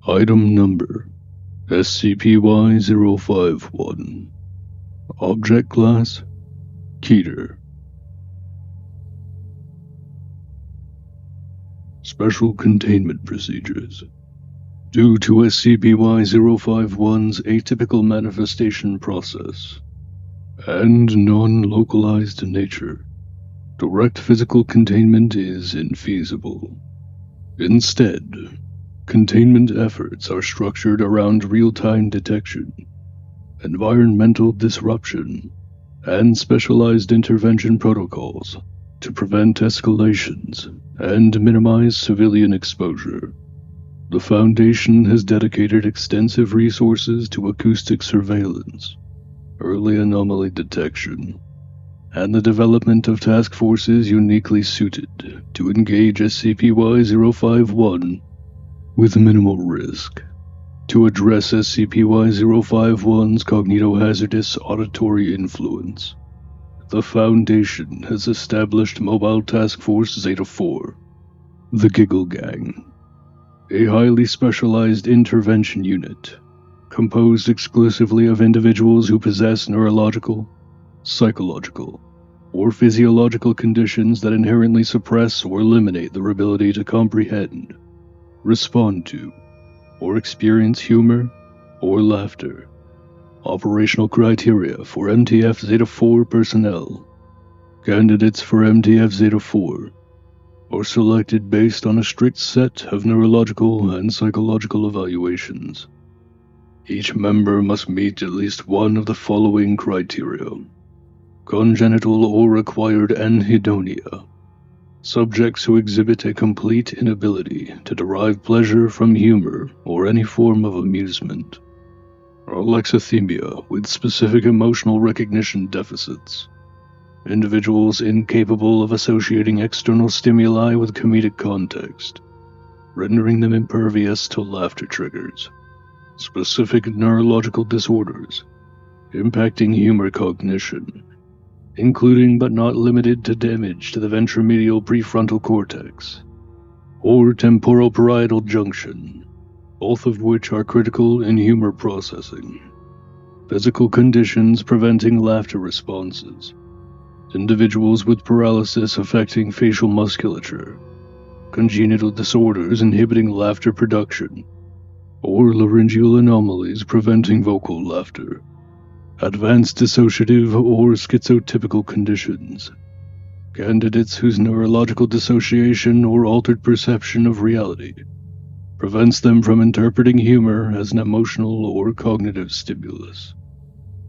Item Number SCP-Y-051. Object Class Keter. Special Containment Procedures. Due to SCP-Y-051's atypical manifestation process and non-localized nature, direct physical containment is infeasible. Instead, containment efforts are structured around real-time detection, environmental disruption, and specialized intervention protocols to prevent escalations and minimize civilian exposure. The Foundation has dedicated extensive resources to acoustic surveillance, early anomaly detection, and the development of task forces uniquely suited to engage SCP-Y-051 with minimal risk. To address SCP-Y-051's cognitohazardous auditory influence, the Foundation has established Mobile Task Force Zeta-4, the Giggle Gang, a highly specialized intervention unit composed exclusively of individuals who possess neurological, psychological, or physiological conditions that inherently suppress or eliminate their ability to comprehend, respond to, or experience humor or laughter. Operational criteria for MTF Zeta-4 personnel. Candidates for MTF Zeta-4 are selected based on a strict set of neurological and psychological evaluations. Each member must meet at least one of the following criteria: congenital or acquired anhedonia. Subjects who exhibit a complete inability to derive pleasure from humor or any form of amusement. Alexithymia with specific emotional recognition deficits. Individuals incapable of associating external stimuli with comedic context, rendering them impervious to laughter triggers. Specific neurological disorders impacting humor cognition, including but not limited to damage to the ventromedial prefrontal cortex or temporal parietal junction, both of which are critical in humor processing. Physical conditions preventing laughter responses. Individuals with paralysis affecting facial musculature, congenital disorders inhibiting laughter production, or laryngeal anomalies preventing vocal laughter. Advanced dissociative or schizotypical conditions. Candidates whose neurological dissociation or altered perception of reality prevents them from interpreting humor as an emotional or cognitive stimulus.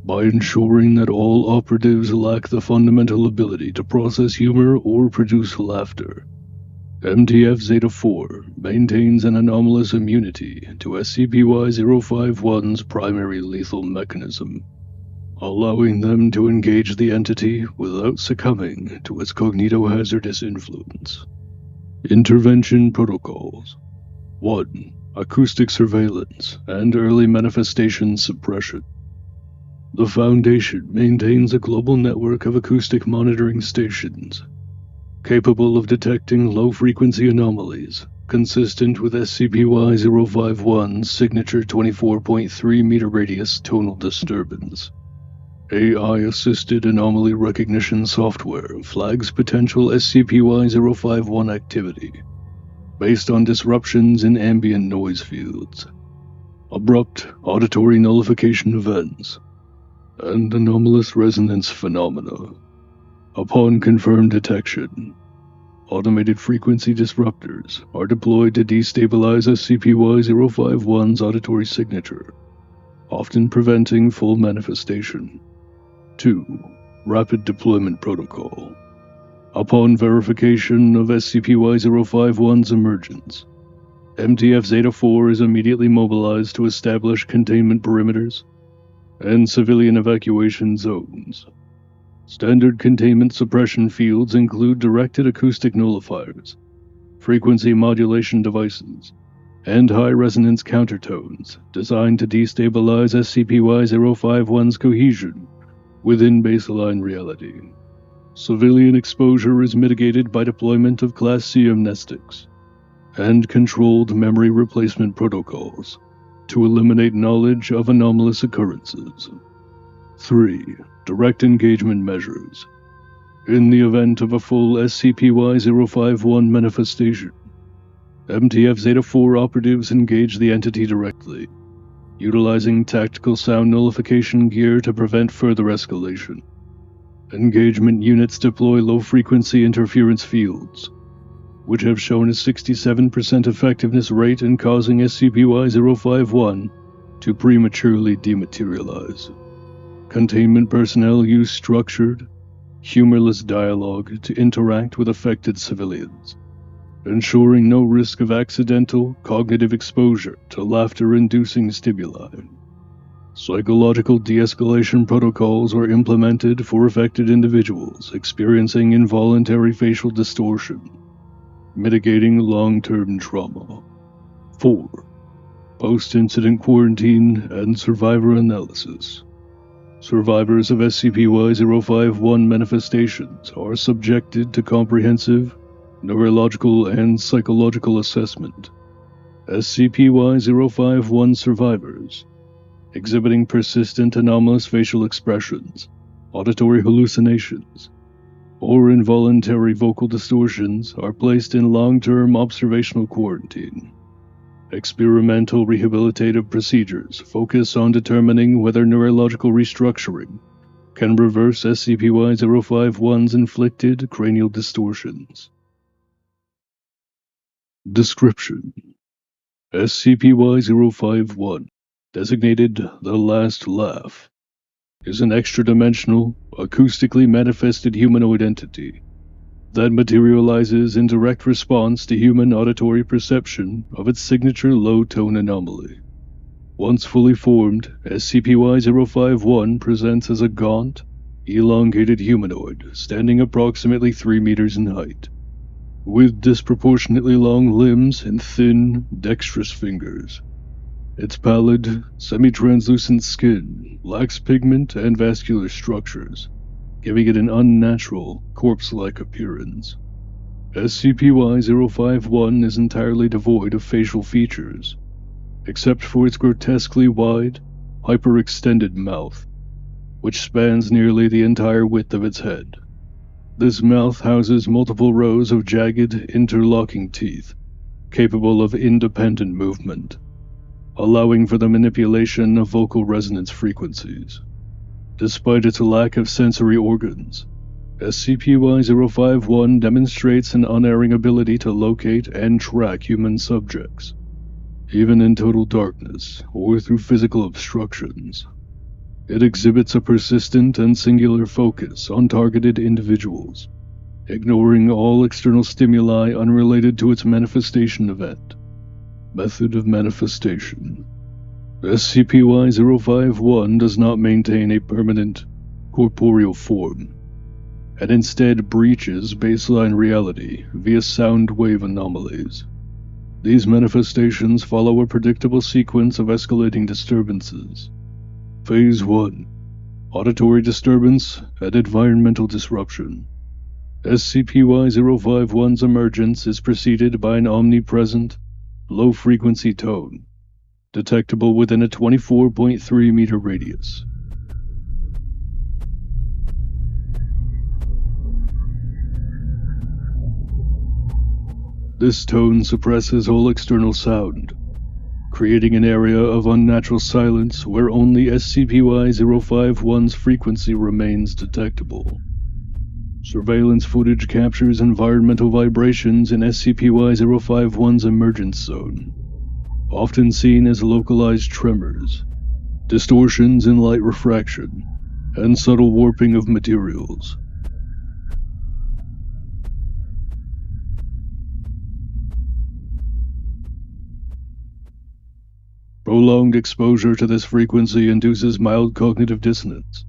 By ensuring that all operatives lack the fundamental ability to process humor or produce laughter, MTF Zeta-4 maintains an anomalous immunity to SCP-Y-051's primary lethal mechanism, allowing them to engage the entity without succumbing to its cognitohazardous influence. Intervention Protocols. 1. Acoustic surveillance and early manifestation suppression. The Foundation maintains a global network of acoustic monitoring stations, capable of detecting low-frequency anomalies consistent with SCP-Y-051's signature 24.3-meter radius tonal disturbance. AI-assisted anomaly recognition software flags potential SCP-Y-051 activity based on disruptions in ambient noise fields, abrupt auditory nullification events, and anomalous resonance phenomena. Upon confirmed detection, automated frequency disruptors are deployed to destabilize SCP-Y-051's auditory signature, often preventing full manifestation. 2. Rapid Deployment Protocol. Upon verification of SCP-Y-051's emergence, MTF Zeta-4 is immediately mobilized to establish containment perimeters and civilian evacuation zones. Standard containment suppression fields include directed acoustic nullifiers, frequency modulation devices, and high-resonance countertones designed to destabilize SCP-Y-051's cohesion within baseline reality. Civilian exposure is mitigated by deployment of Class C amnestics and controlled memory replacement protocols to eliminate knowledge of anomalous occurrences. 3. Direct engagement measures. In the event of a full SCP-Y-051 manifestation, MTF Zeta-4 operatives engage the entity directly, utilizing tactical sound nullification gear to prevent further escalation. Engagement units deploy low-frequency interference fields, which have shown a 67% effectiveness rate in causing SCP-Y-051 to prematurely dematerialize. Containment personnel use structured, humorless dialogue to interact with affected civilians, ensuring no risk of accidental cognitive exposure to laughter-inducing stimuli. Psychological de-escalation protocols are implemented for affected individuals experiencing involuntary facial distortion, mitigating long-term trauma. 4. Post-incident quarantine and survivor analysis. Survivors of SCP-Y-051 manifestations are subjected to comprehensive neurological and psychological assessment. SCP-Y-051 survivors exhibiting persistent anomalous facial expressions, auditory hallucinations, or involuntary vocal distortions are placed in long-term observational quarantine. Experimental rehabilitative procedures focus on determining whether neurological restructuring can reverse SCP-Y-051's inflicted cranial distortions. Description: SCP-Y-051, designated the Last Laugh, is an extra-dimensional, acoustically manifested humanoid entity that materializes in direct response to human auditory perception of its signature low-tone anomaly. Once fully formed, SCP-Y-051 presents as a gaunt, elongated humanoid standing approximately 3 meters in height, with disproportionately long limbs and thin, dexterous fingers. Its pallid, semi-translucent skin lacks pigment and vascular structures, giving it an unnatural, corpse-like appearance. SCP-Y-051 is entirely devoid of facial features, except for its grotesquely wide, hyperextended mouth, which spans nearly the entire width of its head. This mouth houses multiple rows of jagged, interlocking teeth, capable of independent movement, allowing for the manipulation of vocal resonance frequencies. Despite its lack of sensory organs, SCP-Y-051 demonstrates an unerring ability to locate and track human subjects, even in total darkness or through physical obstructions. It exhibits a persistent and singular focus on targeted individuals, ignoring all external stimuli unrelated to its manifestation event. Method of manifestation: SCP-Y-051 does not maintain a permanent, corporeal form, and instead breaches baseline reality via sound wave anomalies. These manifestations follow a predictable sequence of escalating disturbances. Phase 1: Auditory disturbance and environmental disruption. SCP-Y-051's emergence is preceded by an omnipresent, low-frequency tone, detectable within a 24.3-meter radius. This tone suppresses all external sound, creating an area of unnatural silence where only SCP-Y-051's frequency remains detectable. Surveillance footage captures environmental vibrations in SCP-Y-051's emergence zone, often seen as localized tremors, distortions in light refraction, and subtle warping of materials. Prolonged exposure to this frequency induces mild cognitive dissonance,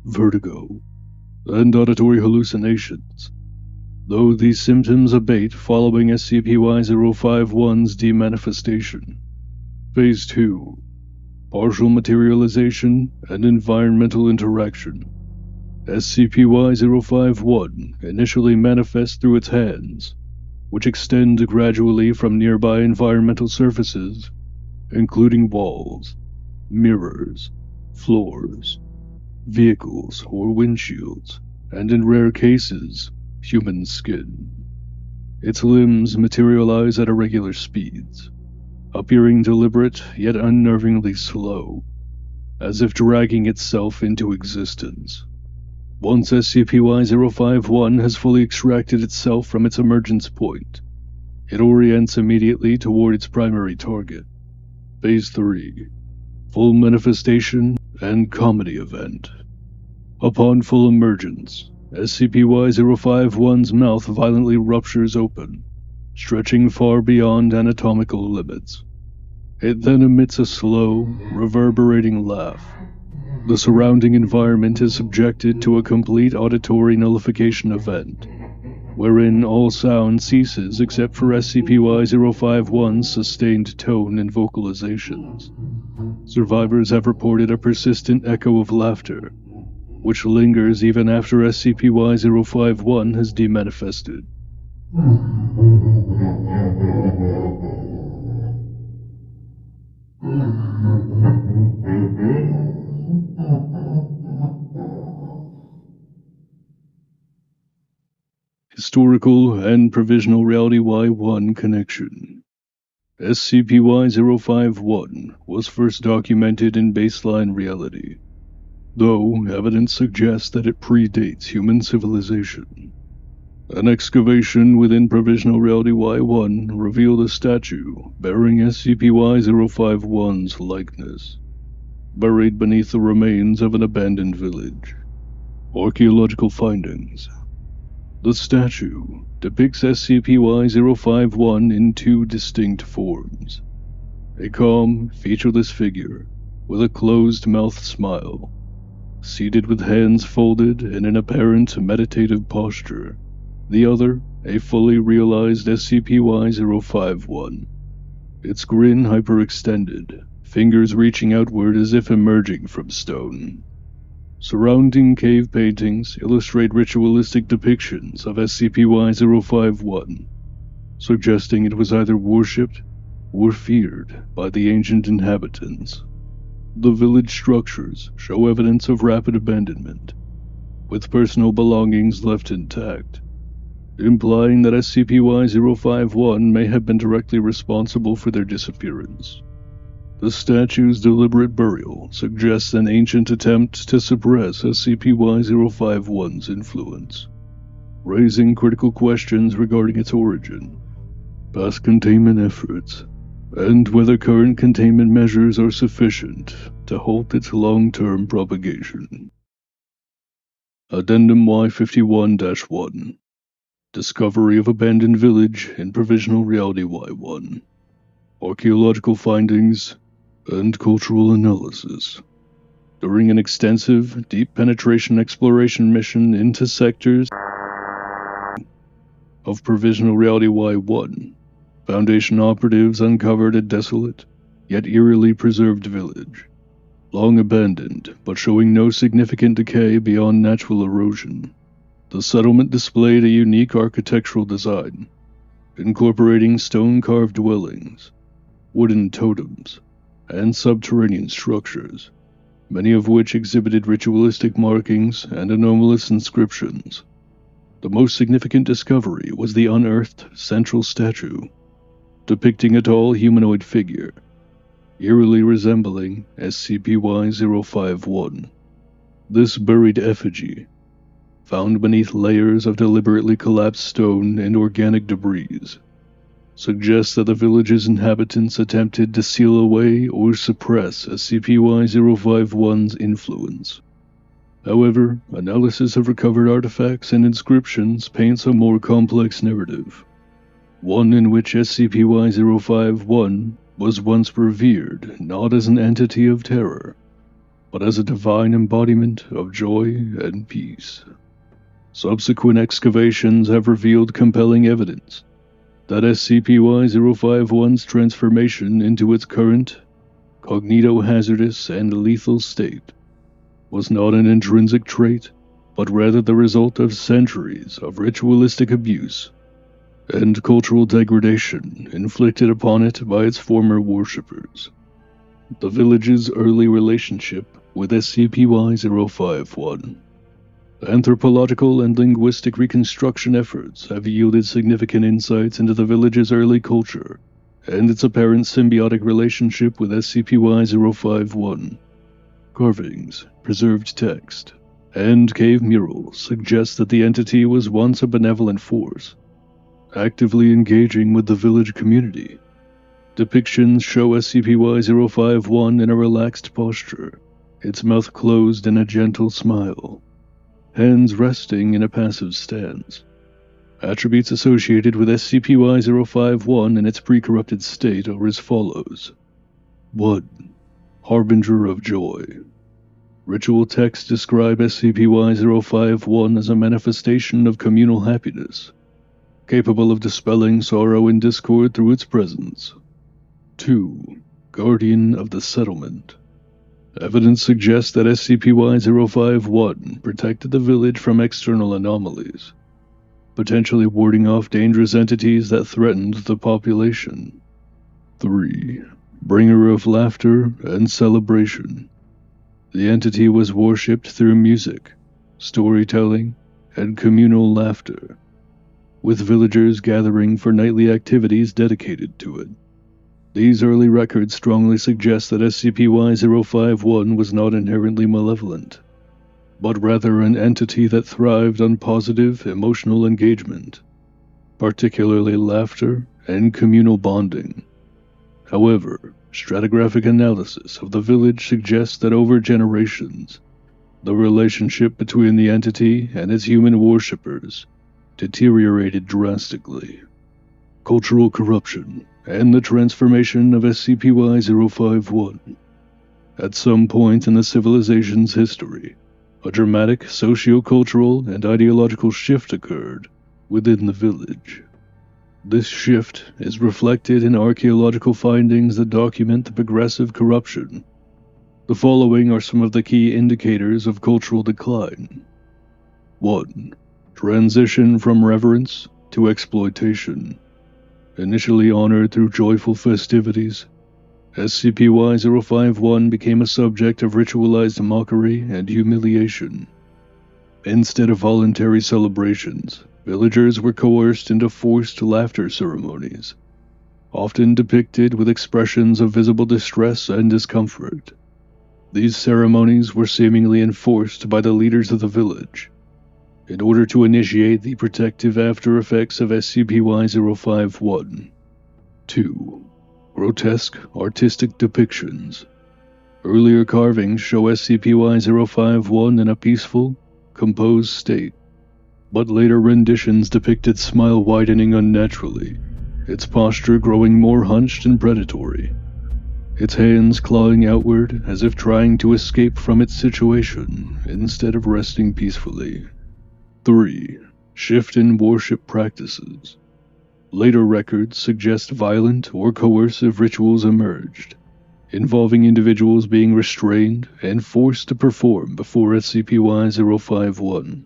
vertigo, and auditory hallucinations, though these symptoms abate following SCP-Y-051's demanifestation. Phase 2: Partial materialization and environmental interaction. SCP-Y-051 initially manifests through its hands, which extend gradually from nearby environmental surfaces, including walls, mirrors, floors, vehicles or windshields, and in rare cases, human skin. Its limbs materialize at irregular speeds, appearing deliberate yet unnervingly slow, as if dragging itself into existence. Once SCP-Y-051 has fully extracted itself from its emergence point, it orients immediately toward its primary target. Phase 3. Full Manifestation and Comedy Event. Upon full emergence, SCP-Y-051's mouth violently ruptures open, stretching far beyond anatomical limits. It then emits a slow, reverberating laugh. The surrounding environment is subjected to a complete auditory nullification event, wherein all sound ceases except for SCP-Y-051's sustained tone and vocalizations. Survivors have reported a persistent echo of laughter, which lingers even after SCP-Y-051 has demanifested. Historical and Provisional Reality-Y-1 connection. SCP-Y-051 was first documented in baseline reality, though evidence suggests that it predates human civilization. An excavation within Provisional Reality-Y-1 revealed a statue bearing SCP-Y-051's likeness, buried beneath the remains of an abandoned village. Archaeological findings. The statue depicts SCP-Y-051 in two distinct forms. A calm, featureless figure with a closed-mouthed smile, seated with hands folded in an apparent meditative posture. The other, a fully realized SCP-Y-051. Its grin hyperextended, fingers reaching outward as if emerging from stone. Surrounding cave paintings illustrate ritualistic depictions of SCP-Y-051, suggesting it was either worshipped or feared by the ancient inhabitants. The village structures show evidence of rapid abandonment, with personal belongings left intact, implying that SCP-Y-051 may have been directly responsible for their disappearance. The statue's deliberate burial suggests an ancient attempt to suppress SCP-Y-051's influence, raising critical questions regarding its origin, past containment efforts, and whether current containment measures are sufficient to halt its long-term propagation. Addendum Y-51-1. Discovery of abandoned village in Provisional Reality-Y-1. Archaeological findings and cultural analysis. During an extensive, deep penetration exploration mission into sectors of Provisional Reality-Y-1, Foundation operatives uncovered a desolate, yet eerily preserved village, long abandoned but showing no significant decay beyond natural erosion. The settlement displayed a unique architectural design, incorporating stone-carved dwellings, wooden totems, and subterranean structures, many of which exhibited ritualistic markings and anomalous inscriptions. The most significant discovery was the unearthed central statue, depicting a tall humanoid figure, eerily resembling SCP-Y-051. This buried effigy, found beneath layers of deliberately collapsed stone and organic debris, suggests that the village's inhabitants attempted to seal away or suppress SCP-Y-051's influence. However, analysis of recovered artifacts and inscriptions paints a more complex narrative, one in which SCP-Y-051 was once revered not as an entity of terror, but as a divine embodiment of joy and peace. Subsequent excavations have revealed compelling evidence that SCP-Y-051's transformation into its current, cognito-hazardous and lethal state was not an intrinsic trait, but rather the result of centuries of ritualistic abuse and cultural degradation inflicted upon it by its former worshippers. The village's early relationship with SCP-Y-051. Anthropological and linguistic reconstruction efforts have yielded significant insights into the village's early culture and its apparent symbiotic relationship with SCP-Y-051. Carvings, preserved text, and cave murals suggest that the entity was once a benevolent force, actively engaging with the village community. Depictions show SCP-Y-051 in a relaxed posture, its mouth closed in a gentle smile, hands resting in a passive stance. Attributes associated with SCP-Y-051 in its pre-corrupted state are as follows. 1. Harbinger of Joy. Ritual texts describe SCP-Y-051 as a manifestation of communal happiness, capable of dispelling sorrow and discord through its presence. 2. Guardian of the Settlement. Evidence suggests that SCP-Y-051 protected the village from external anomalies, potentially warding off dangerous entities that threatened the population. 3. Bringer of Laughter and Celebration. The entity was worshipped through music, storytelling, and communal laughter, with villagers gathering for nightly activities dedicated to it. These early records strongly suggest that SCP-Y-051 was not inherently malevolent, but rather an entity that thrived on positive emotional engagement, particularly laughter and communal bonding. However, stratigraphic analysis of the village suggests that over generations, the relationship between the entity and its human worshippers deteriorated drastically. Cultural corruption and the transformation of SCP-Y-051. At some point in the civilization's history, a dramatic socio-cultural and ideological shift occurred within the village. This shift is reflected in archaeological findings that document the progressive corruption. The following are some of the key indicators of cultural decline. 1. Transition from reverence to exploitation. Initially honored through joyful festivities, SCP-Y-051 became a subject of ritualized mockery and humiliation. Instead of voluntary celebrations, villagers were coerced into forced laughter ceremonies, often depicted with expressions of visible distress and discomfort. These ceremonies were seemingly enforced by the leaders of the village, in order to initiate the protective after effects of SCP-Y-051. 2. Grotesque artistic depictions. Earlier carvings show SCP-Y-051 in a peaceful, composed state, but later renditions depict its smile widening unnaturally, its posture growing more hunched and predatory, its hands clawing outward as if trying to escape from its situation instead of resting peacefully. 3. Shift in worship practices. Later records suggest violent or coercive rituals emerged, involving individuals being restrained and forced to perform before SCP-Y-051.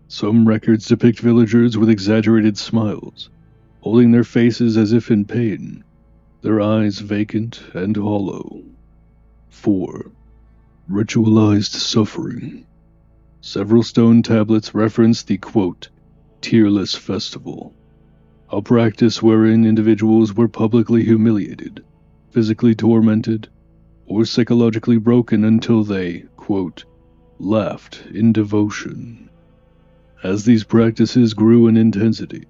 Some records depict villagers with exaggerated smiles, holding their faces as if in pain, their eyes vacant and hollow. 4. Ritualized suffering. Several stone tablets reference the, quote, tearless festival, a practice wherein individuals were publicly humiliated, physically tormented, or psychologically broken until they, quote, laughed in devotion. As these practices grew in intensity,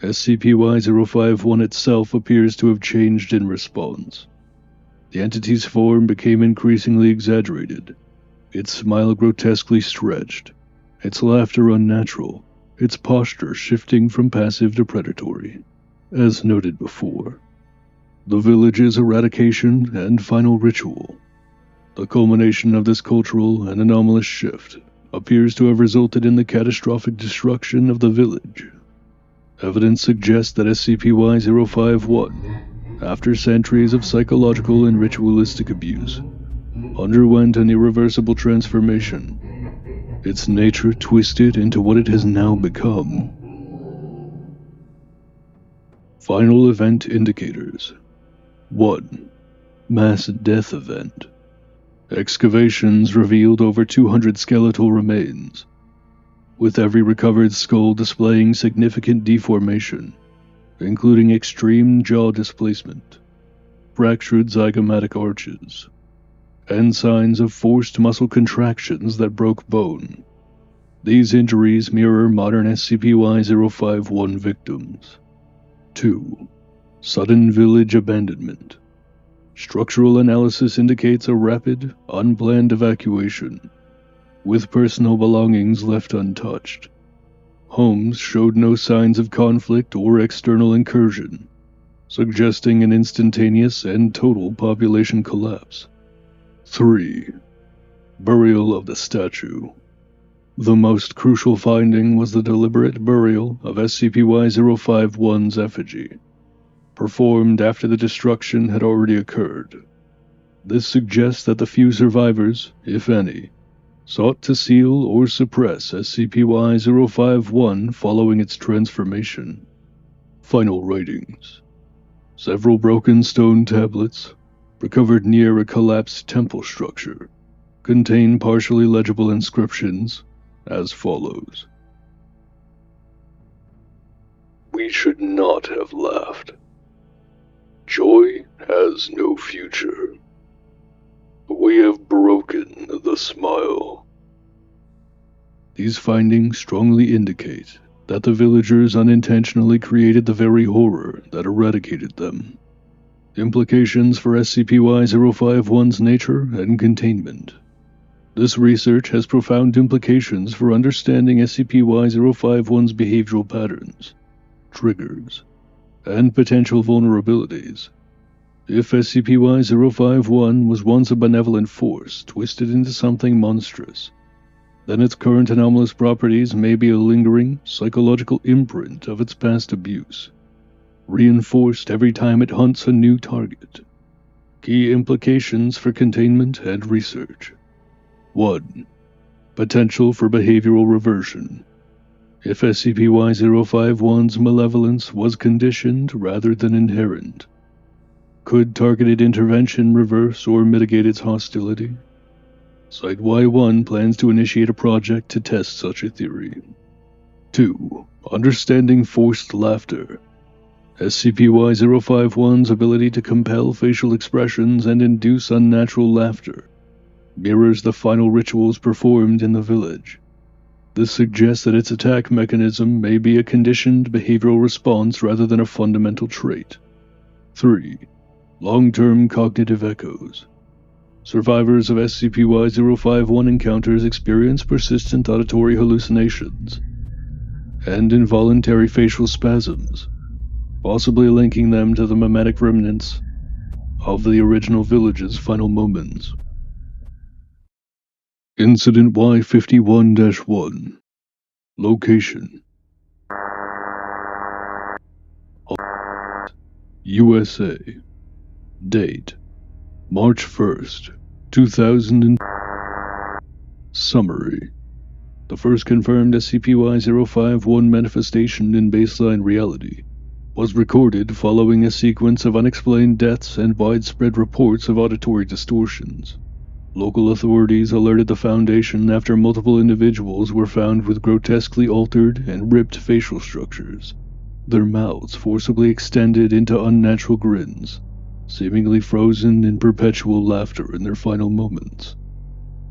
SCP-Y-051 itself appears to have changed in response. The entity's form became increasingly exaggerated, its smile grotesquely stretched, its laughter unnatural, its posture shifting from passive to predatory. As noted before, the village's eradication and final ritual, the culmination of this cultural and anomalous shift, appears to have resulted in the catastrophic destruction of the village. Evidence suggests that SCP-Y-051, after centuries of psychological and ritualistic abuse, underwent an irreversible transformation, its nature twisted into what it has now become. Final event indicators. 1. Mass death event. Excavations revealed over 200 skeletal remains, with every recovered skull displaying significant deformation, including extreme jaw displacement, fractured zygomatic arches, and signs of forced muscle contractions that broke bone. These injuries mirror modern SCP-Y-051 victims. 2. Sudden village abandonment. Structural analysis indicates a rapid, unplanned evacuation, with personal belongings left untouched. Homes showed no signs of conflict or external incursion, suggesting an instantaneous and total population collapse. 3. Burial of the statue. The most crucial finding was the deliberate burial of SCP-Y-051's effigy, performed after the destruction had already occurred. This suggests that the few survivors, if any, sought to seal or suppress SCP-Y-051 following its transformation. Final writings. Several broken stone tablets, recovered near a collapsed temple structure, contain partially legible inscriptions as follows. We should not have laughed. Joy has no future. We have broken the smile. These findings strongly indicate that the villagers unintentionally created the very horror that eradicated them. Implications for SCP-Y-051's nature and containment. This research has profound implications for understanding SCP-Y-051's behavioral patterns, triggers, and potential vulnerabilities. If SCP-Y-051 was once a benevolent force twisted into something monstrous, then its current anomalous properties may be a lingering, psychological imprint of its past abuse, reinforced every time it hunts a new target. Key implications for containment and research. 1. Potential for behavioral reversion. If SCP-Y-051's malevolence was conditioned rather than inherent, could targeted intervention reverse or mitigate its hostility? Site-Y1 plans to initiate a project to test such a theory. 2. Understanding forced laughter. SCP-Y-051's ability to compel facial expressions and induce unnatural laughter mirrors the final rituals performed in the village. This suggests that its attack mechanism may be a conditioned behavioral response rather than a fundamental trait. 3. Long-term cognitive echoes. Survivors of SCP-Y-051 encounters experience persistent auditory hallucinations and involuntary facial spasms, possibly linking them to the mimetic remnants of the original village's final moments. Incident Y-51-1. Location: USA. Date: March 1st, 2000. Summary: the first confirmed SCP-Y-051 manifestation in baseline reality was recorded following a sequence of unexplained deaths and widespread reports of auditory distortions. Local authorities alerted the Foundation after multiple individuals were found with grotesquely altered and ripped facial structures, their mouths forcibly extended into unnatural grins, seemingly frozen in perpetual laughter in their final moments.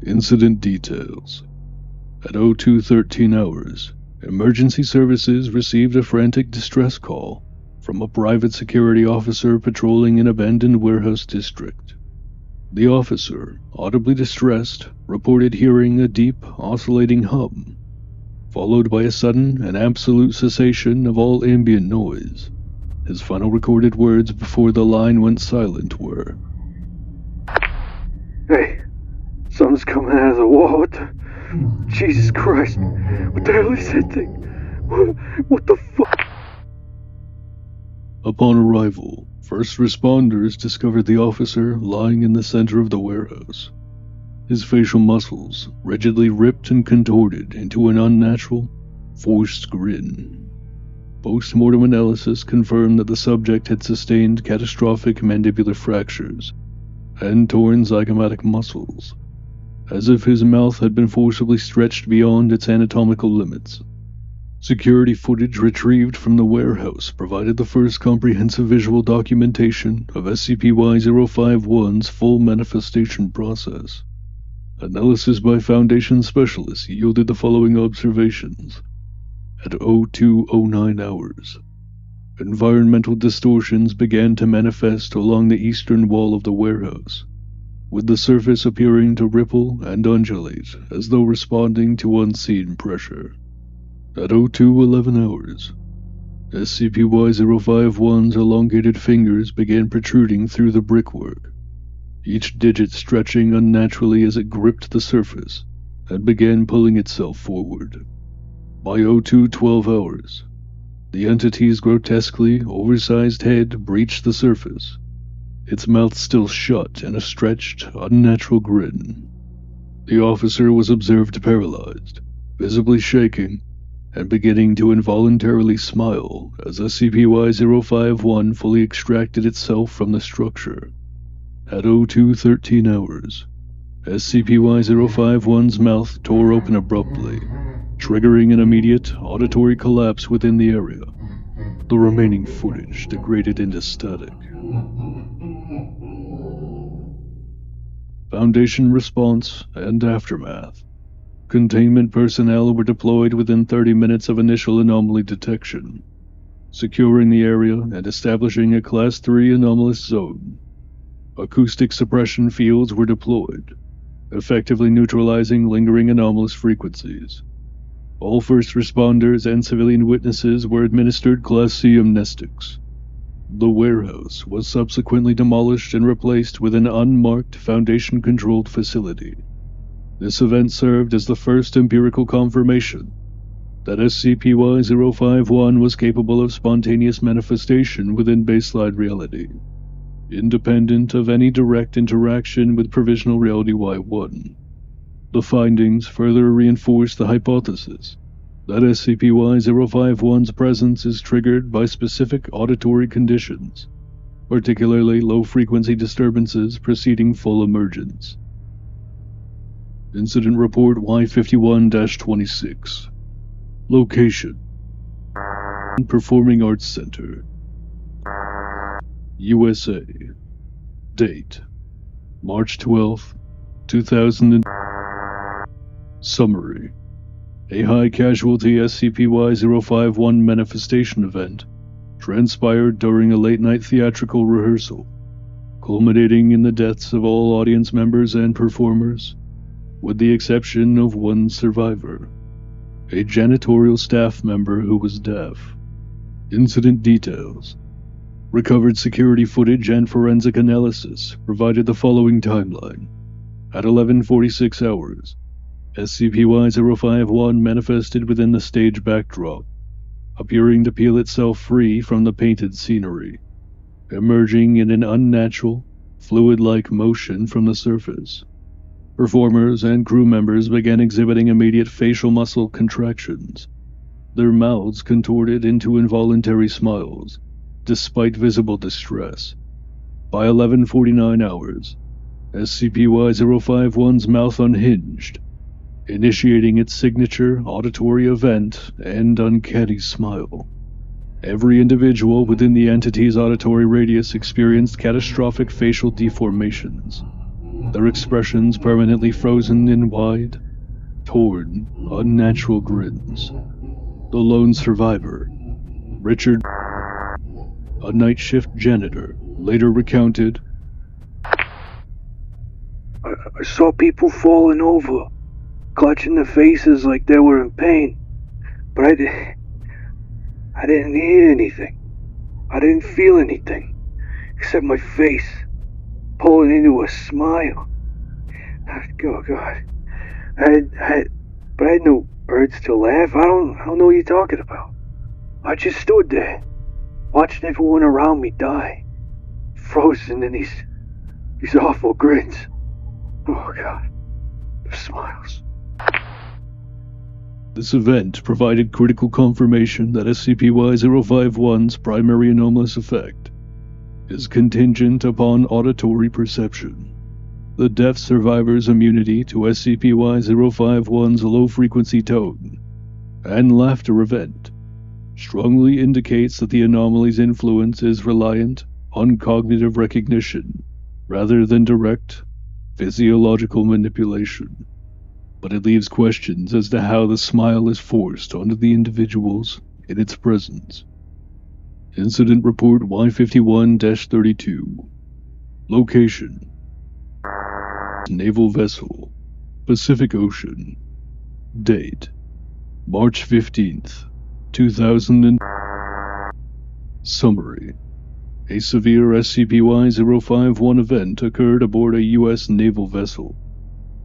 Incident details: at 02:13 hours, emergency services received a frantic distress call from a private security officer patrolling an abandoned warehouse district. The officer, audibly distressed, reported hearing a deep, oscillating hum, followed by a sudden and absolute cessation of all ambient noise. His final recorded words before the line went silent were, "Hey, something's coming out of the wall. What the... Jesus Christ. What the hell is that thing? What the fuck?" Upon arrival, first responders discovered the officer lying in the center of the warehouse, his facial muscles rigidly ripped and contorted into an unnatural, forced grin. Post-mortem analysis confirmed that the subject had sustained catastrophic mandibular fractures and torn zygomatic muscles, as if his mouth had been forcibly stretched beyond its anatomical limits. Security footage retrieved from the warehouse provided the first comprehensive visual documentation of SCP-Y-051's full manifestation process. Analysis by Foundation specialists yielded the following observations. At 0209 hours, environmental distortions began to manifest along the eastern wall of the warehouse, with the surface appearing to ripple and undulate as though responding to unseen pressure. At 0211 hours, SCP-Y-051's elongated fingers began protruding through the brickwork, each digit stretching unnaturally as it gripped the surface and began pulling itself forward. By 0212 hours, the entity's grotesquely oversized head breached the surface, its mouth still shut in a stretched, unnatural grin. The officer was observed paralyzed, visibly shaking, and beginning to involuntarily smile as SCP-Y-051 fully extracted itself from the structure. At 0213 hours, SCP-Y-051's mouth tore open abruptly, triggering an immediate auditory collapse within the area. The remaining footage degraded into static. Foundation response and aftermath. Containment personnel were deployed within 30 minutes of initial anomaly detection, securing the area and establishing a Class 3 anomalous zone. Acoustic suppression fields were deployed, effectively neutralizing lingering anomalous frequencies. All first responders and civilian witnesses were administered Class C amnestics. The warehouse was subsequently demolished and replaced with an unmarked Foundation-controlled facility. This event served as the first empirical confirmation that SCP-Y-051 was capable of spontaneous manifestation within baseline reality, independent of any direct interaction with Provisional Reality-Y-1. The findings further reinforce the hypothesis that SCP-Y-051's presence is triggered by specific auditory conditions, particularly low-frequency disturbances preceding full emergence. Incident Report Y51-26. Location: Performing Arts Center, USA. Date: March 12, 2000. Summary: a high-casualty SCP-Y-051 manifestation event transpired during a late-night theatrical rehearsal, culminating in the deaths of all audience members and performers, with the exception of one survivor, a janitorial staff member who was deaf. Incident details: recovered security footage and forensic analysis provided the following timeline. At 11:46 hours, SCP-Y-051 manifested within the stage backdrop, appearing to peel itself free from the painted scenery, emerging in an unnatural, fluid-like motion from the surface. Performers and crew members began exhibiting immediate facial muscle contractions, their mouths contorted into involuntary smiles, despite visible distress. By 11:49 hours, SCP-Y-051's mouth unhinged, initiating its signature auditory event and uncanny smile. Every individual within the entity's auditory radius experienced catastrophic facial deformations, their expressions permanently frozen in wide, torn, unnatural grins. The lone survivor, Richard, a night shift janitor, later recounted, I saw people falling over, clutching their faces like they were in pain, but I didn't hear anything. I didn't feel anything, except my face pulling into a smile. Oh God, but I had no urge to laugh. I don't know what you're talking about. I just stood there, watching everyone around me die, frozen in these awful grins. Oh God, the smiles. This event provided critical confirmation that SCP-Y-051's primary anomalous effect is contingent upon auditory perception. The deaf survivor's immunity to SCP-Y-051's low-frequency tone and laughter event strongly indicates that the anomaly's influence is reliant on cognitive recognition rather than direct physiological manipulation. But it leaves questions as to how the smile is forced onto the individuals in its presence. Incident Report Y-51-32. Location: Naval Vessel, Pacific Ocean. Date: March 15th, 2000. Summary: a severe SCP-Y-051 event occurred aboard a U.S. naval vessel,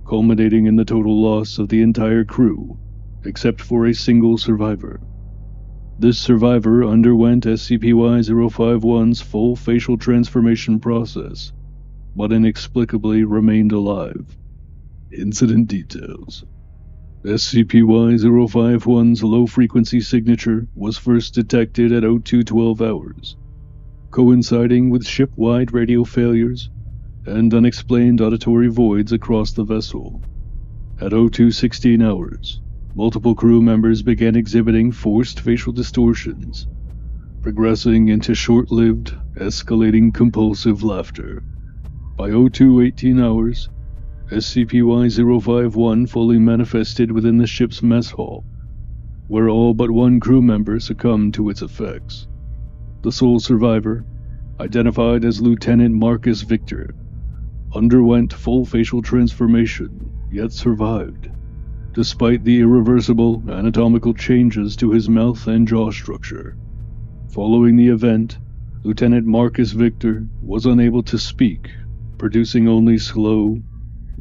culminating in the total loss of the entire crew, except for a single survivor. This survivor underwent SCP-Y-051's full facial transformation process, but inexplicably remained alive. Incident details: SCP-Y-051's low-frequency signature was first detected at 0212 hours, coinciding with ship-wide radio failures and unexplained auditory voids across the vessel. At 0216 hours, multiple crew members began exhibiting forced facial distortions, progressing into short-lived, escalating compulsive laughter. By 0218 hours, SCP-Y-051 fully manifested within the ship's mess hall, where all but one crew member succumbed to its effects. The sole survivor, identified as Lieutenant Marcus Victor, underwent full facial transformation, yet survived, despite the irreversible anatomical changes to his mouth and jaw structure. Following the event, Lieutenant Marcus Victor was unable to speak, producing only slow,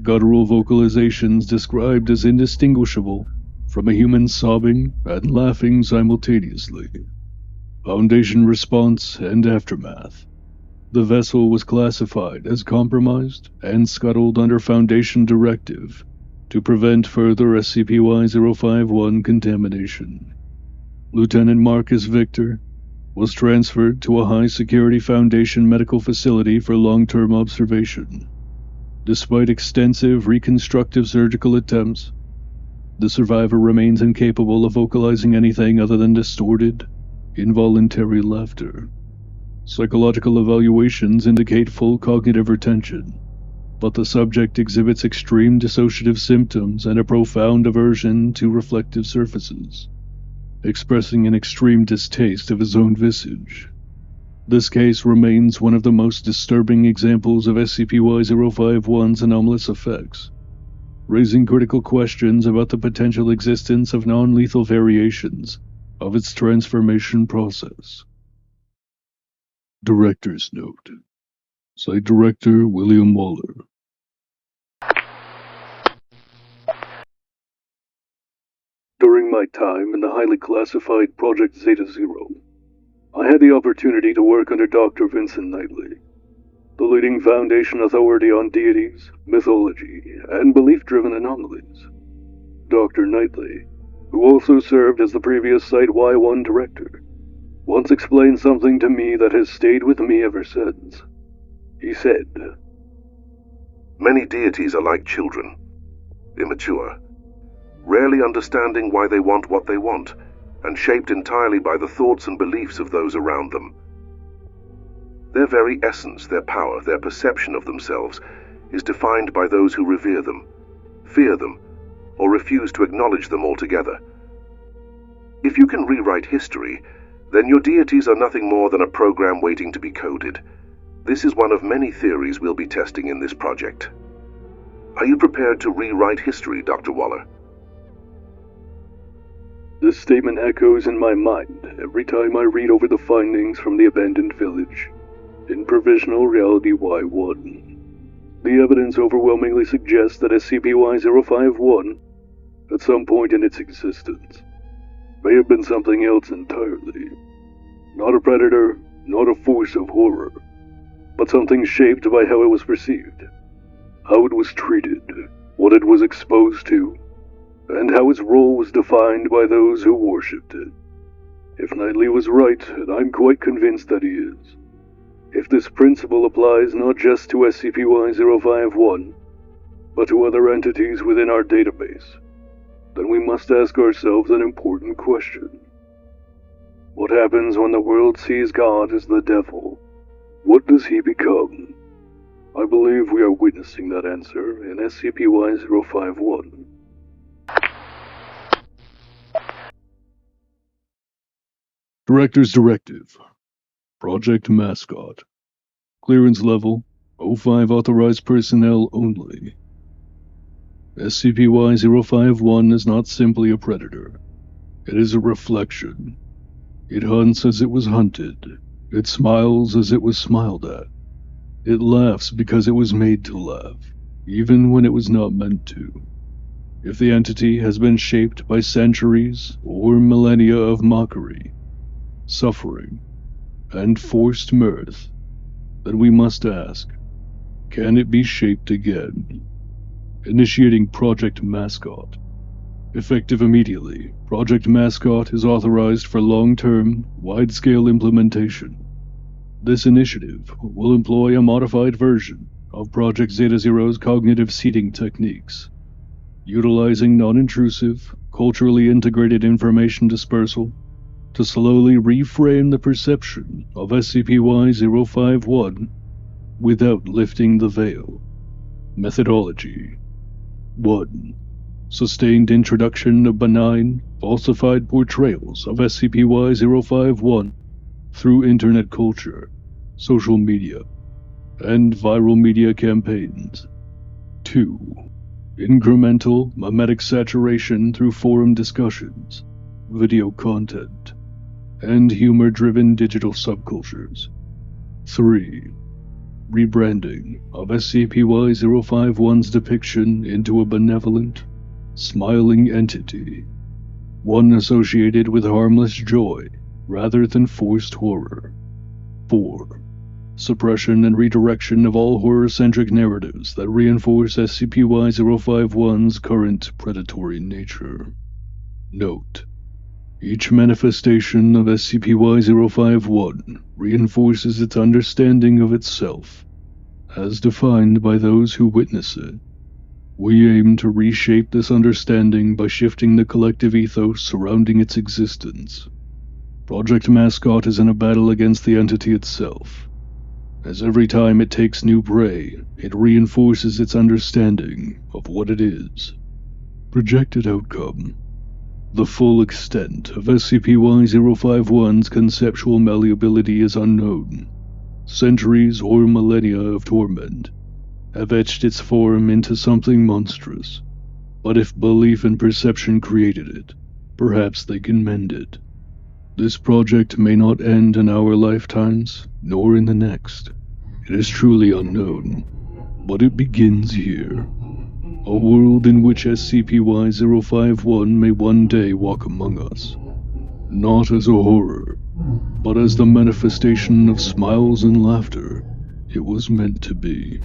guttural vocalizations described as indistinguishable from a human sobbing and laughing simultaneously. Foundation response and aftermath. The vessel was classified as compromised and scuttled under Foundation Directive to prevent further SCP-Y-051 contamination. Lieutenant Marcus Victor was transferred to a high-security Foundation medical facility for long-term observation. Despite extensive reconstructive surgical attempts, the survivor remains incapable of vocalizing anything other than distorted, involuntary laughter. Psychological evaluations indicate full cognitive retention, but the subject exhibits extreme dissociative symptoms and a profound aversion to reflective surfaces, expressing an extreme distaste of his own visage. This case remains one of the most disturbing examples of SCP-Y-051's anomalous effects, raising critical questions about the potential existence of non-lethal variations of its transformation process. Director's Note: Site Director William Waller. During my time in the highly classified Project Zeta-Zero, I had the opportunity to work under Dr. Vincent Knightley, the leading Foundation authority on deities, mythology, and belief-driven anomalies. Dr. Knightley, who also served as the previous Site-Y-1 director, once explained something to me that has stayed with me ever since. He said, "Many deities are like children, immature, rarely understanding why they want what they want, and shaped entirely by the thoughts and beliefs of those around them. Their very essence, their power, their perception of themselves is defined by those who revere them, fear them, or refuse to acknowledge them altogether. If you can rewrite history, then your deities are nothing more than a program waiting to be coded. This is one of many theories we'll be testing in this project. Are you prepared to rewrite history, Dr. Waller?" This statement echoes in my mind every time I read over the findings from the abandoned village in Provisional Reality-Y-1. The evidence overwhelmingly suggests that SCP-Y-051, at some point in its existence, may have been something else entirely. Not a predator, not a force of horror, but something shaped by how it was perceived, how it was treated, what it was exposed to, and how its role was defined by those who worshipped it. If Knightley was right, and I'm quite convinced that he is, if this principle applies not just to SCP-Y-051, but to other entities within our database, then we must ask ourselves an important question. What happens when the world sees God as the devil? What does he become? I believe we are witnessing that answer in SCP-Y-051. Director's Directive. Project Mascot. Clearance level, O5 authorized personnel only. SCP-Y-051 is not simply a predator. It is a reflection. It hunts as it was hunted. It smiles as it was smiled at. It laughs because it was made to laugh, even when it was not meant to. If the entity has been shaped by centuries or millennia of mockery, suffering, and forced mirth, then we must ask, can it be shaped again? Initiating Project Mascot. Effective immediately, Project Mascot is authorized for long-term, wide-scale implementation. This initiative will employ a modified version of Project Zeta-Zero's cognitive seeding techniques, utilizing non-intrusive, culturally integrated information dispersal to slowly reframe the perception of SCP-Y-051 without lifting the veil. Methodology 1. Sustained introduction of benign, falsified portrayals of SCP-Y-051 through internet culture, social media, and viral media campaigns. 2. Incremental memetic saturation through forum discussions, video content, and humor-driven digital subcultures. 3. Rebranding of SCP-Y-051's depiction into a benevolent, smiling entity, one associated with harmless joy rather than forced horror. 4. Suppression and redirection of all horror-centric narratives that reinforce SCP-Y-051's current predatory nature. Note: each manifestation of SCP-Y-051 reinforces its understanding of itself, as defined by those who witness it. We aim to reshape this understanding by shifting the collective ethos surrounding its existence. Project Mascot is in a battle against the entity itself, as every time it takes new prey, it reinforces its understanding of what it is. Projected outcome: the full extent of SCP-Y-051's conceptual malleability is unknown. Centuries or millennia of torment have etched its form into something monstrous, but if belief and perception created it, perhaps they can mend it. This project may not end in our lifetimes, nor in the next. It is truly unknown, but it begins here. A world in which SCP-Y-051 may one day walk among us, not as a horror, but as the manifestation of smiles and laughter it was meant to be.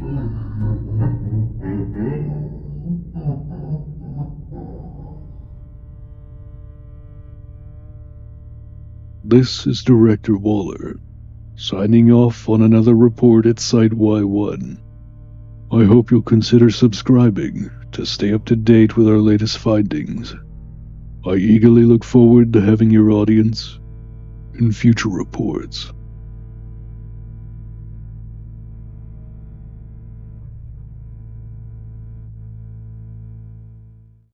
This is Director Waller, signing off on another report at Site-Y-1. I hope you'll consider subscribing to stay up to date with our latest findings. I eagerly look forward to having your audience in future reports.